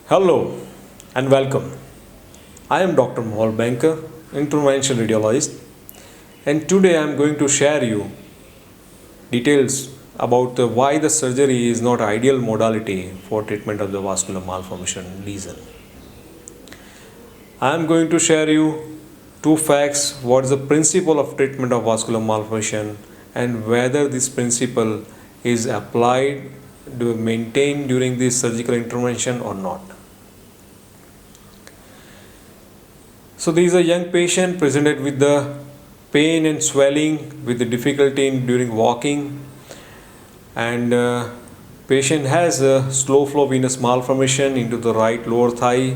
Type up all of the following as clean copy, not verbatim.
Hello and welcome. I am Dr. Mohal Banker, intervention radiologist, and today I am going to share you details about why the surgery is not ideal modality for treatment of the vascular malformation lesion. I am going to share you two facts: what is the principle of treatment of vascular malformation and whether this principle is applied to maintain during this surgical intervention or not. So there is a young patient presented with the pain and swelling with the difficulty in during walking, and patient has a slow flow venous malformation into the right lower thigh.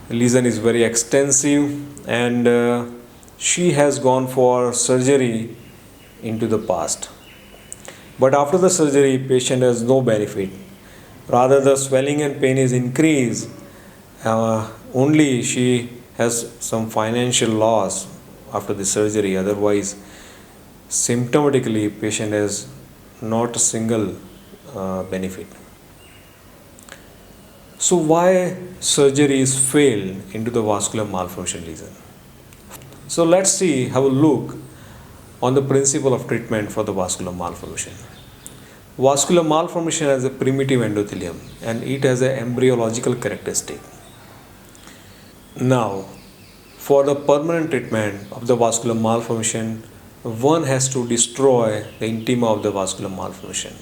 Lesion is very extensive, and she has gone for surgery into the past. But after the surgery, patient has no benefit. Rather, the swelling and pain is increased. Only she has some financial loss after the surgery. Otherwise, symptomatically, patient has not a single benefit. So why surgery is failed into the vascular malformation lesion? So let's see, have a look on the principle of treatment for the vascular malformation. Vascular malformation has a primitive endothelium and it has an embryological characteristic. Now, for the permanent treatment of the vascular malformation, one has to destroy the intima of the vascular malformation.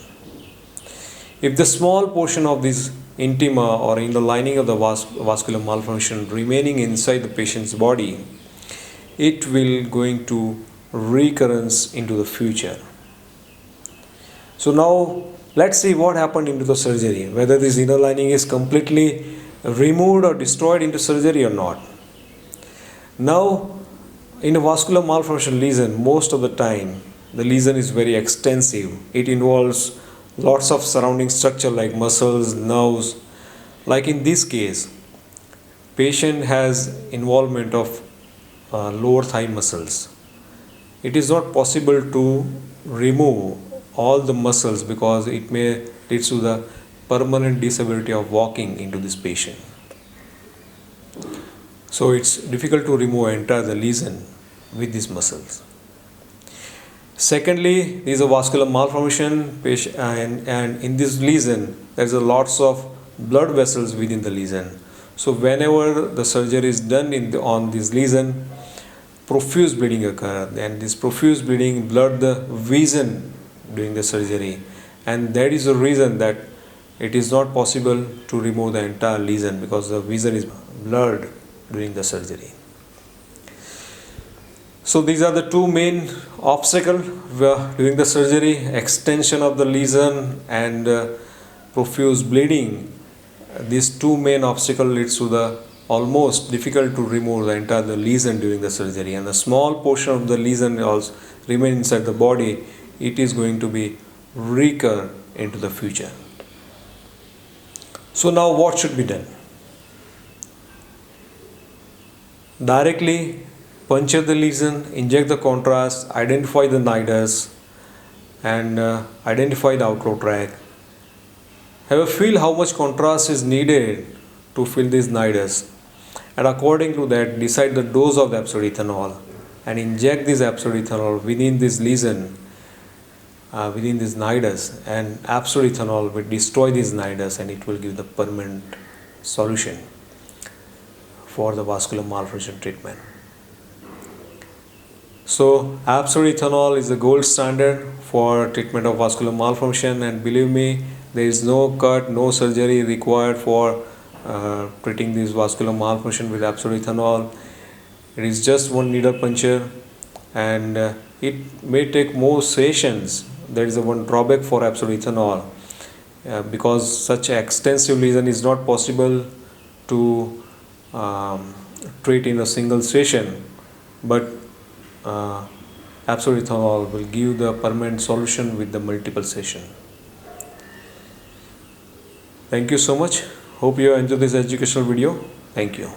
If the small portion of this intima or in the lining of the vascular malformation remaining inside the patient's body, it will going to recurrence into the future. So now let's see what happened into the surgery, whether this inner lining is completely removed or destroyed into surgery or not. Now, in a vascular malformation lesion, most of the time the lesion is very extensive. It involves lots of surrounding structure like muscles, nerves. Like in this case, patient has involvement of lower thigh muscles. It is not possible to remove all the muscles because it may lead to the permanent disability of walking into this patient. So it's difficult to remove entire the lesion with these muscles. Secondly, there is a vascular malformation patient, and in this lesion there is a lots of blood vessels within the lesion. So whenever the surgery is done on this lesion, profuse bleeding occurs, and this profuse bleeding blurred the vision during the surgery, and that is the reason that it is not possible to remove the entire lesion because the vision is blurred during the surgery. So these are the two main obstacles during the surgery: extension of the lesion and profuse bleeding. These two main obstacles leads to the almost difficult to remove the entire the lesion during the surgery, and the small portion of the lesion also remain inside the body. It is going to be recur into the future. So now what should be done? Directly puncture the lesion, inject the contrast, identify the nidus, and identify the outflow tract. Have a feel how much contrast is needed to fill this nidus, and according to that decide the dose of the absolute ethanol and inject this absolute ethanol within this lesion, within this nidus, and absolute ethanol will destroy this nidus and it will give the permanent solution for the vascular malformation treatment. So absolute ethanol is the gold standard for treatment of vascular malformation, and believe me, there is no cut, no surgery required for treating this vascular malformation with absolute ethanol. It is just one needle puncture, and it may take more sessions. There is a one drawback for absolute ethanol because such extensive lesion is not possible to treat in a single session, but absolute ethanol will give the permanent solution with the multiple session. Thank you so much. Hope you enjoyed this educational video. Thank you.